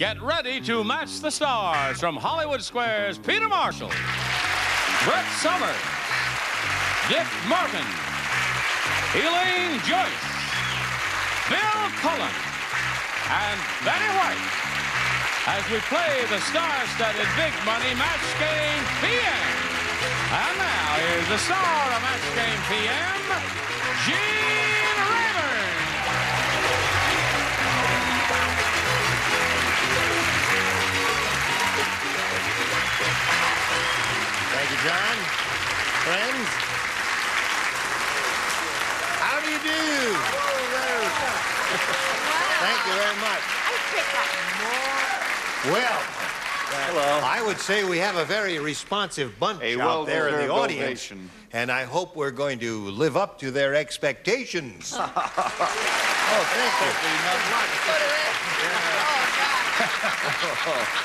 Get ready to match the stars from Hollywood Square's Peter Marshall, Brett Somers, Dick Martin, Elaine Joyce, Bill Cullen, and Betty White as we play the star-studded Big Money Match Game PM. And now here's the star of Match Game PM, Gene Rayburn. Thank you, John. Friends, how do you do? Thank you very much. Well, hello. I would say we have a very responsive bunch out there in the audience. Ovation. And I hope we're going to live up to their expectations. Oh, thank you.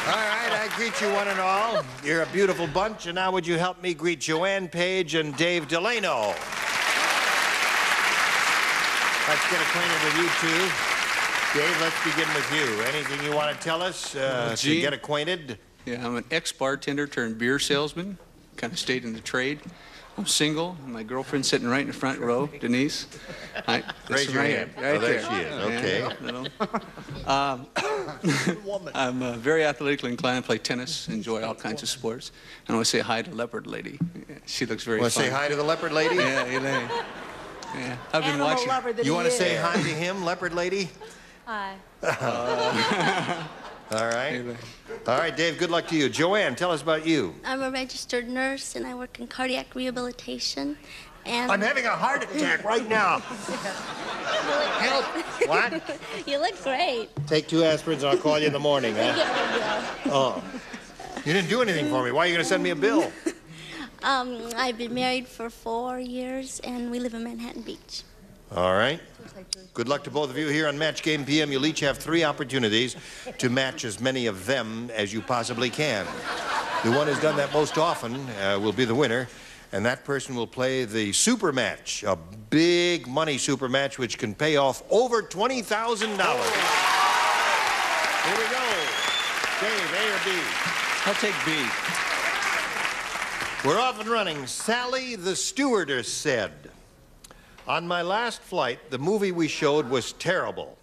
All right, I greet you one and all. You're a beautiful bunch, and now would you help me greet Joanne Page and Dave Delano? Let's get acquainted with you two. Dave, let's begin with you. Anything you want to tell us to get acquainted? Yeah, I'm an ex-bartender turned beer salesman. Kind of stayed in the trade. I'm single. My girlfriend's sitting right in the front row, Denise. Raise your hand. Right there she is. Okay. I'm very athletically inclined. Play tennis. Enjoy all kinds of sports. And I want to say hi to Leopard Lady. She looks very fun. Want to say hi to the Leopard Lady? Yeah, Elaine. Yeah, I've been watching. You want to say hi to him, Leopard Lady? Hi. All right. All right, Dave, good luck to you. Joanne, tell us about you. I'm a registered nurse, and I work in cardiac rehabilitation. And I'm having a heart attack right now. Help. What? You look great. Take 2 aspirins and I'll call you in the morning, huh? Yeah. Oh. You didn't do anything for me. Why are you going to send me a bill? I've been married for 4 years, and we live in Manhattan Beach. All right. Good luck to both of you here on Match Game PM. You'll each have 3 opportunities to match as many of them as you possibly can. The one who's done that most often will be the winner, and that person will play the super match, a big money super match which can pay off over $20,000. Here we go. Dave, A or B? I'll take B. We're off and running. Sally the stewardess said, "On my last flight, the movie we showed was terrible.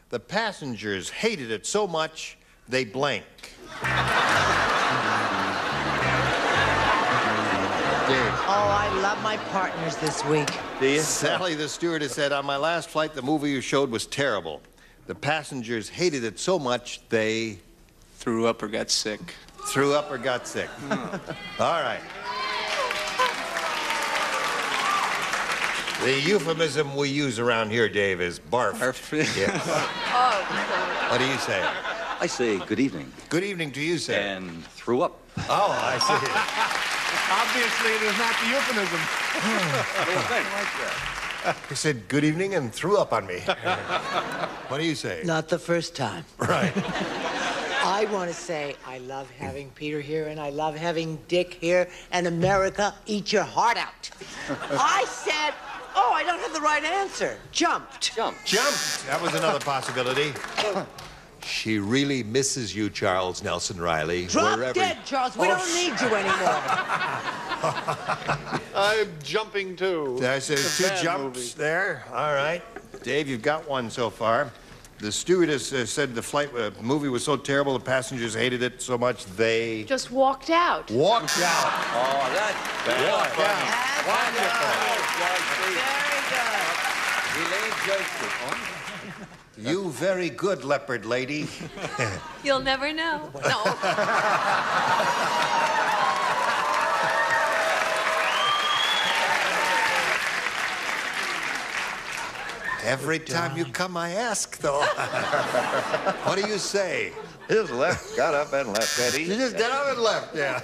The passengers hated it so much, they blank." Oh, I love my partners this week. Sally the stewardess said, "On my last flight, the movie you showed was terrible. The passengers hated it so much, they..." Threw up or got sick. Threw up or got sick. All right. The euphemism we use around here, Dave, is barf. Barf. Yes. What do you say? I say good evening. Good evening to you, sir. And threw up. Oh, I see. Obviously, it is not the euphemism. He said good evening and threw up on me. What do you say? Not the first time. Right. I want to say I love having Peter here, and I love having Dick here, and America, eat your heart out. I said, oh, I don't have the right answer. Jumped. Jumped. That was another possibility. She really misses you, Charles Nelson Riley. Drop dead, Charles. We don't need you anymore. I'm jumping too. I said 2 jumps there. All right. Dave, you've got 1 so far. The stewardess said the flight movie was so terrible, the passengers hated it so much, they... Just walked out. Walked out. Oh, that's Walked out. Wonderful. You very good, Leopard Lady. You'll never know. No. Every time you come, I ask, though. What do you say? His left, got up and left, Betty. You just got up and left, yeah.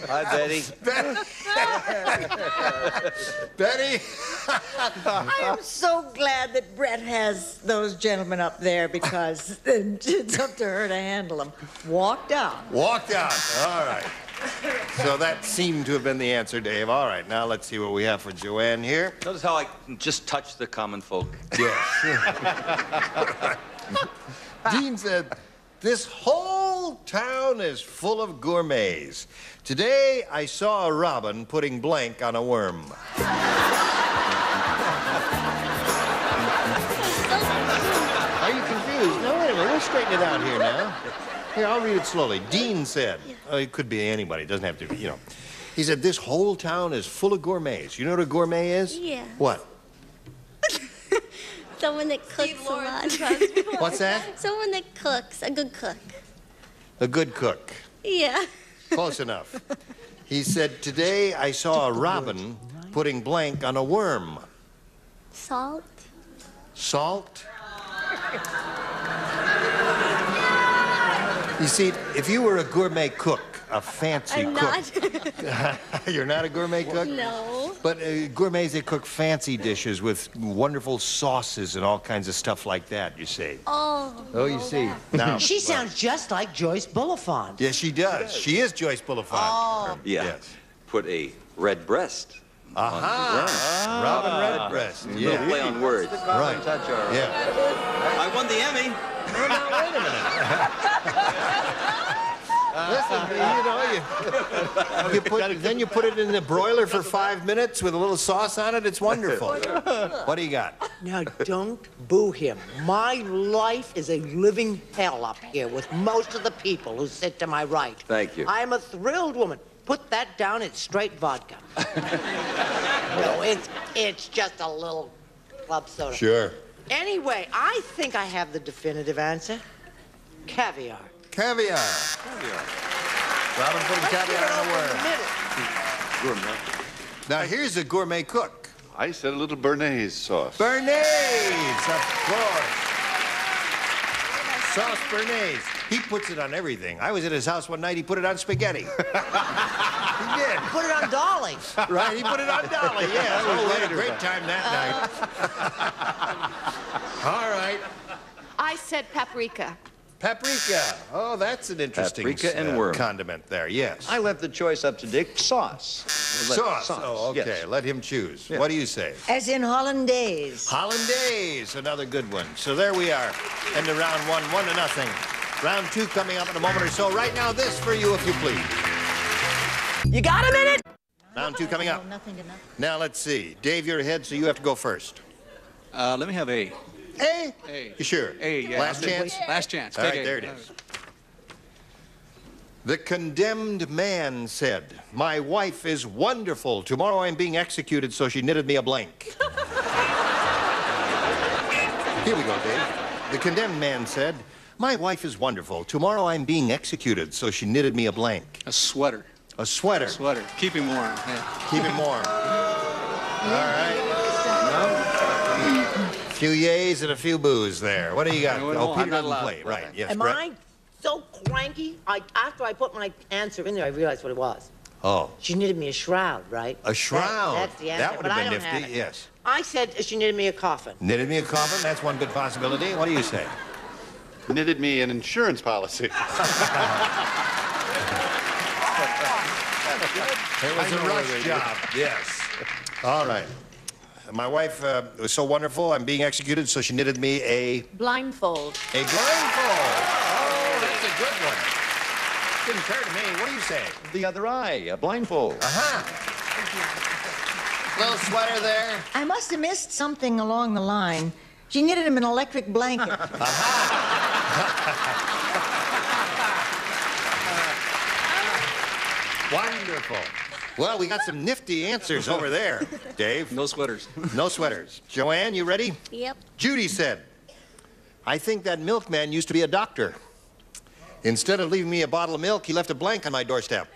Hi, Betty. Betty? I am so glad that Brett has those gentlemen up there because it's up to her to handle them. Walked out. Walked out. All right. So that seemed to have been the answer, Dave. All right, now let's see what we have for Joanne here. Notice how I can just touch the common folk. Yes. Dean said, this whole town is full of gourmets. Today, I saw a robin putting blank on a worm. Are you confused? No, wait a minute. We'll straighten it out here now. Here, I'll read it slowly. Dean said, oh, it could be anybody. It doesn't have to be, you know. He said, this whole town is full of gourmets. You know what a gourmet is? Yeah. What? Someone that cooks a lot. What's that? Someone that cooks, a good cook. A good cook. Yeah. Close enough. He said, today I saw a robin putting blank on a worm. Salt. Salt? You see, if you were a gourmet cook, a fancy I'm cook. not. You're not a gourmet cook? No. But gourmets, they cook fancy dishes with wonderful sauces and all kinds of stuff like that, you see. Oh. Oh, you see. Now, She sounds just like Joyce Bulifant. yes, she does. She is Joyce Bulifant. Oh. Yeah. Yes. Put a red breast. Aha! Robin Redbreast. Little Yeah. play on words. Right. Touch our... Yeah. I won the Emmy. Well, now, wait a minute. Listen, then you put it in the broiler for 5 minutes with a little sauce on it. It's wonderful. What do you got? Now, don't boo him. My life is a living hell up here with most of the people who sit to my right. Thank you. I'm a thrilled woman. Put that down, it's straight vodka. No, it's just a little club soda. Sure. Anyway, I think I have the definitive answer. Caviar. Caviar. Robin putting caviar on a worm. Gourmet. Now, here's a gourmet cook. I said a little béarnaise sauce. Béarnaise, of course. Sauce béarnaise. He puts it on everything. I was at his house one night. He put it on spaghetti. He did. Put it on Dolly. Right, he put it on Dolly. Yeah, we had a great time that night. All right. I said paprika. Paprika. Oh, that's an interesting Paprika and worm. condiment there, yes. I left the choice up to Dick. Sauce. Sauce. Oh, okay. Yes. Let him choose. Yes. What do you say? As in Hollandaise. Hollandaise, another good one. So there we are. End of round one, 1-0. Round two coming up in a moment or so. Right now, this for you, if you please. You got a minute? Round two coming up. Nothing to nothing. Now, let's see. Dave, you're ahead, so you have to go first. Let me have A. A? A. You sure? A, yeah. Last chance? Last chance. All Take right, A. there it is. The condemned man said, my wife is wonderful. Tomorrow I'm being executed, so she knitted me a blank. Here we go, Dave. The condemned man said, my wife is wonderful. Tomorrow I'm being executed, so she knitted me a blank. A sweater. A sweater. Sweater. Keep him warm. Yeah. Keep him warm. All right. A few yays and a few boos there. What do you got? No, Oh, I'm Peter not doesn't allowed. play. Right, yes. Am Brett? I so cranky? After I put my answer in there, I realized what it was. Oh, She knitted me a shroud, right? a shroud. That's the answer, That would but I have been don't have nifty, it. yes. I said she knitted me a coffin. Knitted me a coffin, that's one good possibility. What do you say? Knitted me an insurance policy. It was a rush job, yes. All right. My wife was so wonderful, I'm being executed, so she knitted me a Blindfold. blindfold. Oh, that's a good one. Didn't occur to me. What do you say? The other eye, a blindfold. Uh-huh. Little sweater there. I must have missed something along the line. She knitted him an electric blanket. Wonderful. Well, we got some nifty answers over there, Dave. No sweaters. No sweaters. Joanne, you ready? Yep. Judy said, I think that milkman used to be a doctor. Instead of leaving me a bottle of milk, he left a blank on my doorstep.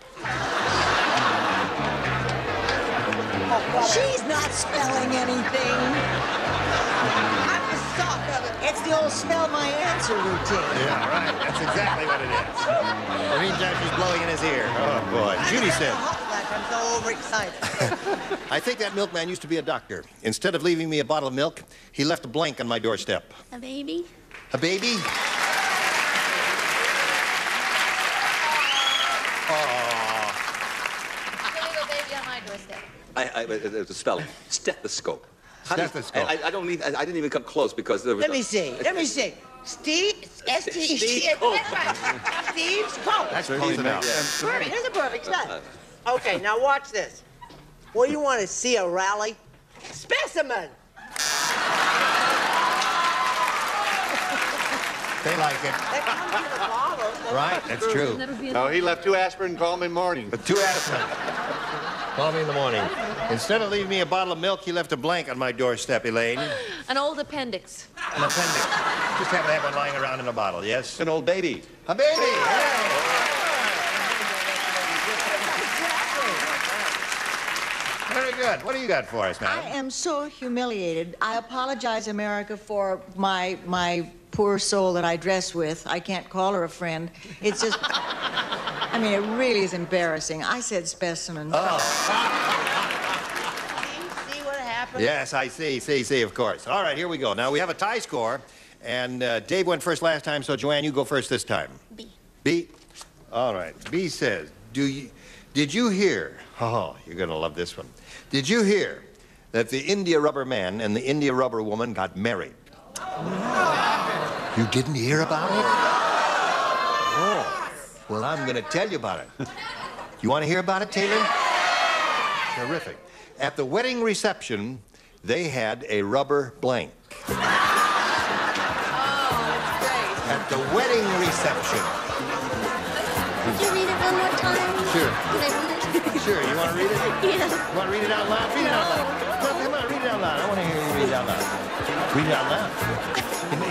She's not spelling anything. I'm the sock of it. It's the old spell my answer routine. Yeah, right. That's exactly what it is. In the meantime, she's blowing in his ear. Oh, boy. Judy said, I'm so overexcited. I think that milkman used to be a doctor. Instead of leaving me a bottle of milk, he left a blank on my doorstep. A baby? A baby? The spelling. Stethoscope. Stethoscope. I didn't even come close because there was. Let me see. Steve's Coat. Steve's Coat. That's close enough. Perfect. Here's a perfect shot. Okay, now watch this. What do you want to see, a rally? Specimen. They like it. That comes in a bottle. Right, that's true. No, he left 2 aspirin and called me morning. But 2 aspirin. Call me in the morning. Instead of leaving me a bottle of milk, he left a blank on my doorstep, Elaine. An old appendix. An appendix. Just happen to have one lying around in a bottle, yes? An old baby. A baby! Hey! Very good. What do you got for us, I madam? am so humiliated. I apologize, America, for my poor soul that I dress with. I can't call her a friend. It's just, I mean, it really is embarrassing. I said specimen. Oh. See what happened? Yes, I see, of course. All right, here we go. Now, we have a tie score, and Dave went first last time, so Joanne, you go first this time. B. B? All right. B says, did you hear? Oh, you're going to love this one. Did you hear that the India rubber man and the India rubber woman got married? You didn't hear about it? Oh, well, I'm going to tell you about it. You want to hear about it, Taylor? Terrific. At the wedding reception, they had a rubber blank. Oh, that's great. At the wedding reception. Could you read it one more time? Sure. Can I read it? Sure, you want to read it? Yeah. You want to read it out loud? Read it out loud. Come on, read it out loud. I want to hear you read it out loud. Read it out loud.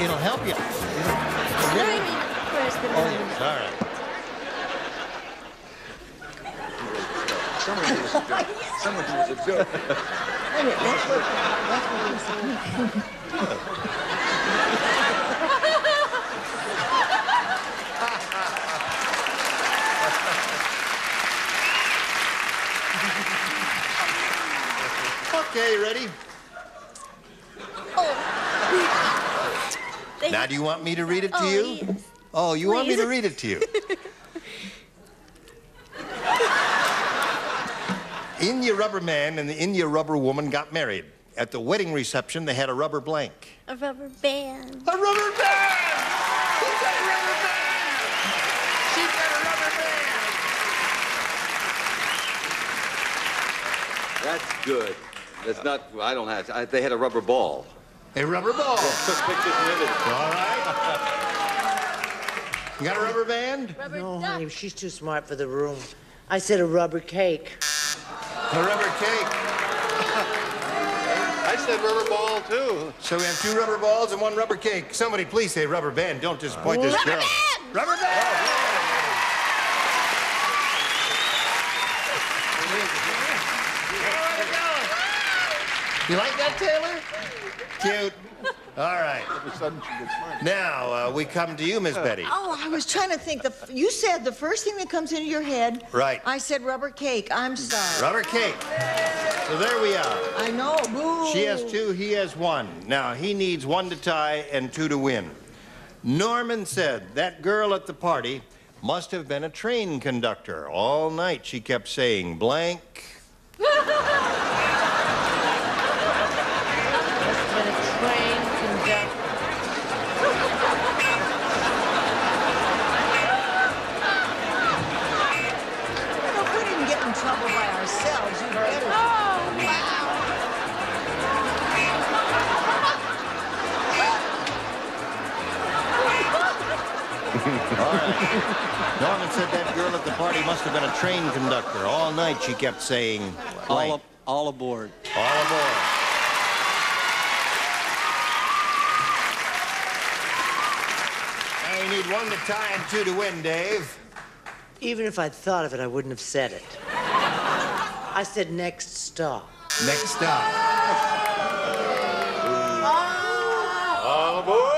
It'll help you. Let me read it first. And Oh, then- yes. All right. Someone was a joke. Wait a minute, that's what Okay, you ready? They- Now, do you want me to read it to Oh, you? yes. Oh, you want me Please. to read it to you? India rubber man and the India rubber woman got married. At the wedding reception, they had a rubber blank. A rubber band. A rubber band! Who got a rubber band? She got a rubber band! That's good. That's not, I don't have, they had a rubber ball. A rubber ball. Took pictures and everything. All right. You got a rubber band? Rubber No, duck. honey, she's too smart for the room. I said a rubber cake. A rubber cake. I said rubber ball, too. So we have 2 rubber balls and 1 rubber cake. Somebody please say rubber band. Don't disappoint this Rubber girl. band! Rubber band! You like that, Taylor? Cute. All right. All of a sudden, she gets smart. Now, we come to you, Miss Betty. Oh, I was trying to think. You said the first thing that comes into your head. Right. I said rubber cake. I'm sorry. Rubber cake. So there we are. I know. Boo. She has 2, he has 1. Now, he needs 1 to tie and 2 to win. Norman said that girl at the party must have been a train conductor. All night she kept saying blank. Train conductor. No, we didn't get in trouble by ourselves. You better. Oh, wow. All right. Norman said that girl at the party must have been a train conductor. All night she kept saying blank. All aboard. All aboard. Now you need 1 to tie and 2 to win, Dave. Even if I'd thought of it, I wouldn't have said it. I said next stop. Next stop. All aboard!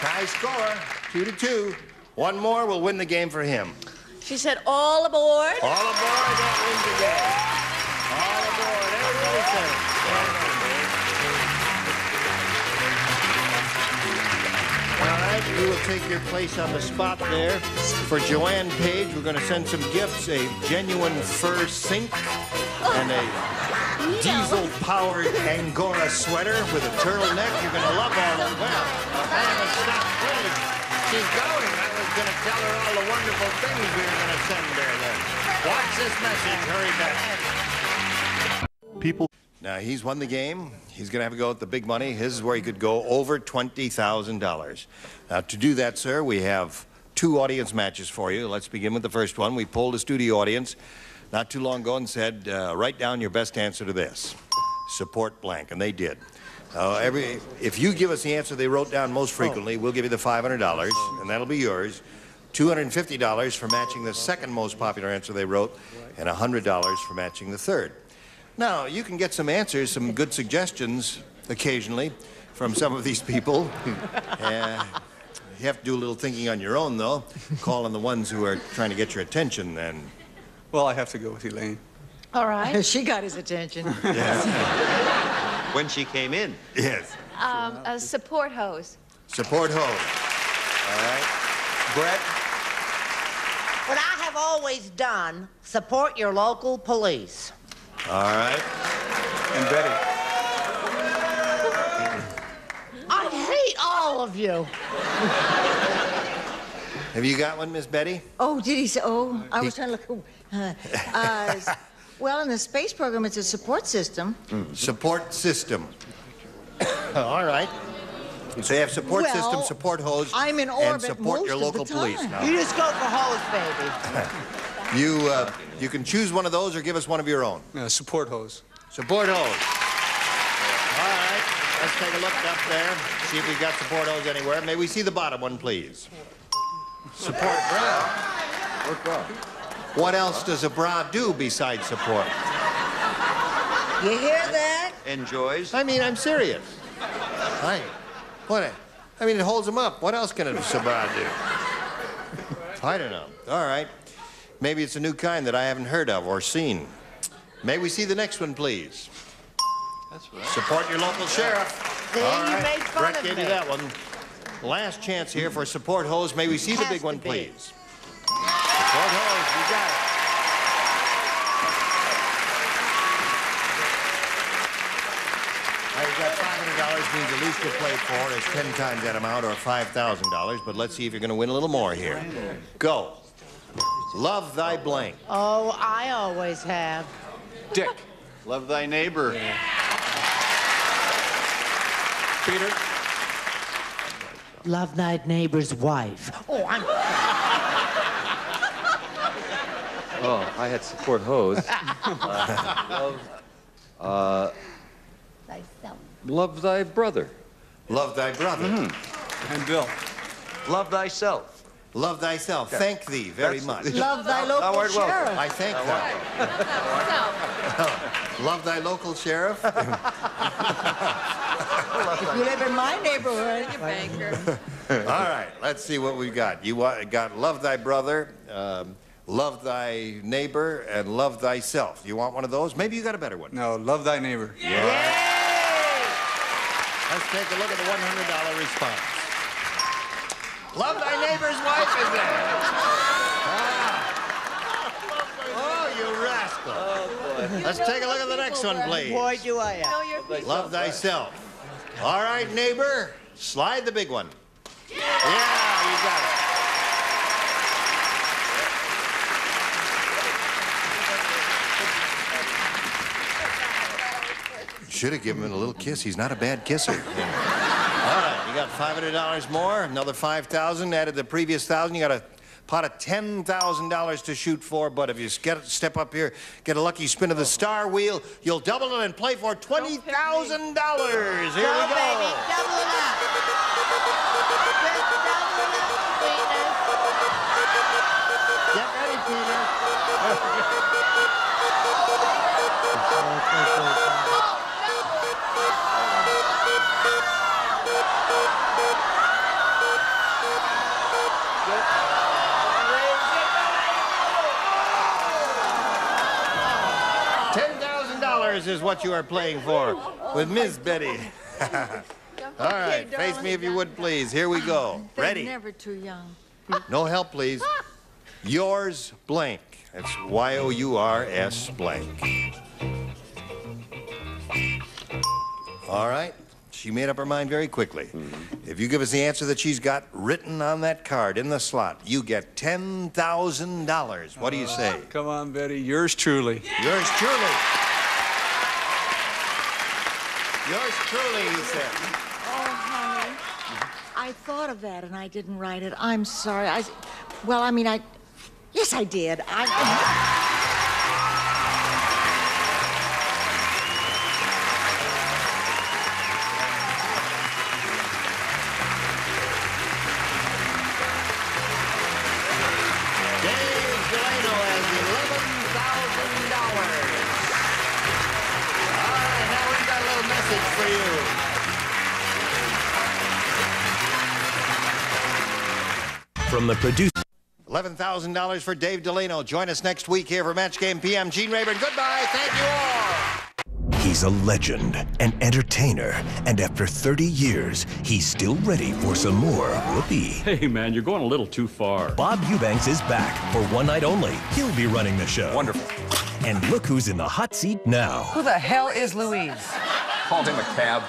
High score, 2 to 2. 1 more will win the game for him. She said, all aboard. All aboard, that wins the game. All aboard, everybody said it. All right, you will take your place on the spot there. For Joanne Page, we're going to send some gifts, a genuine fur sink and a diesel-powered Angora sweater with a turtleneck. You're going to love all of them. Well, Diana, stop, please. She's going. I was going to tell her all the wonderful things we were going to send her then. Watch this message. Hurry back. People. Now, he's won the game. He's going to have to go with the big money. His is where he could go over $20,000. Now, to do that, sir, we have 2 audience matches for you. Let's begin with the first one. We polled a studio audience not too long ago and said, write down your best answer to this. Support blank, and they did. If you give us the answer they wrote down most frequently, we'll give you the $500, and that'll be yours. $250 for matching the second most popular answer they wrote, and $100 for matching the third. Now, you can get some answers, some good suggestions occasionally from some of these people. You have to do a little thinking on your own, though. Call on the ones who are trying to get your attention, and... Well, I have to go with Elaine. All right. She got his attention. When she came in. Yes. A support hose. Support hose. All right. Brett? What I have always done, support your local police. All right. And Betty. I hate all of you. Have you got one, Miss Betty? Oh, did he say? Oh, I was trying to look. Well, in the space program, it's a support system. Support system. All right. So you have support system, support hose, I'm in and orbit support most your of the local police. time. Now, You just go for hose, baby. you can choose one of those or give us one of your own. Support hose. Support hose. All right. Let's take a look up there. See if we've got support hose anywhere. May we see the bottom one, please? Support bra. What else does a bra do besides support? You hear that? Enjoys. I mean, I'm serious. I mean, it holds them up. What else can a bra do? I don't know. All right. Maybe it's a new kind that I haven't heard of or seen. May we see the next one, please? That's right. Support your local sheriff. See, All you right. made fun Brett of gave me. you that one. Last chance here for support hose. May we see the Has big to one, be. please? Support hose, you got it. Now, you got $500 means the least you'll play for is 10 times that amount, or $5,000. But let's see if you're going to win a little more here. Go. Love thy blank. Oh, I always have. Dick. Love thy neighbor. Peter. Love thy neighbor's wife. Oh, I'm... Oh, I had support hose. Love thy brother. Love thy brother. And Bill. Love thyself. Love thyself. Thank thee very much. Love thy local word well. sheriff. I thank thou. Love thy local sheriff. If you live in my neighborhood. All right, let's see what we've got. You got love thy brother, love thy neighbor, and love thyself. You want one of those? Maybe you got a better one. No, love thy neighbor. Let's take a look at the $100 response. Love thy neighbor's wife is there. Oh, you rascal. Oh, boy. Let's take a look at the next one, please. Boy, do I ever. Love thyself. All right, neighbor, slide the big one. Yeah, you got it. Should have given him a little kiss. He's not a bad kisser. All right, you got $500 more, another $5,000, added the previous $1,000. You got a pot of $10,000 to shoot for, but if you step up here, get a lucky spin of the star wheel, you'll double it and play for $20,000. Here we go. Baby, double it up. Just double it up, sweetness. Get ready, Peter. $10,000 is what you are playing for with Ms. Betty. All right, face me if you would, please. Here we go. They're Ready? never too young. No help, please. Yours blank. That's Y-O-U-R-S blank. All right. She made up her mind very quickly. If you give us the answer that she's got written on that card in the slot, you get $10,000. What do you say? Come on, Betty. Yours truly. Yours truly. Yours truly, he said. Oh, honey. I thought of that and I didn't write it. I'm sorry. Yes, I did. Dave Delano has $11,000. All right, now we've got a little message for you. From the producer. $11,000 for Dave Delano. Join us next week here for Match Game PM. Gene Rayburn, goodbye. Thank you all. He's a legend, an entertainer, and after 30 years, he's still ready for some more whoopee. Hey, man, you're going a little too far. Bob Eubanks is back for one night only. He'll be running the show. Wonderful. And look who's in the hot seat now. Who the hell is Louise? Call him a cab.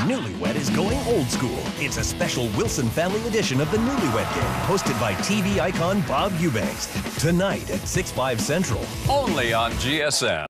Newlywed is going old school. It's a special Wilson Family edition of the Newlywed Game, hosted by TV icon Bob Eubanks. Tonight at 6/5 Central. Only on GSN.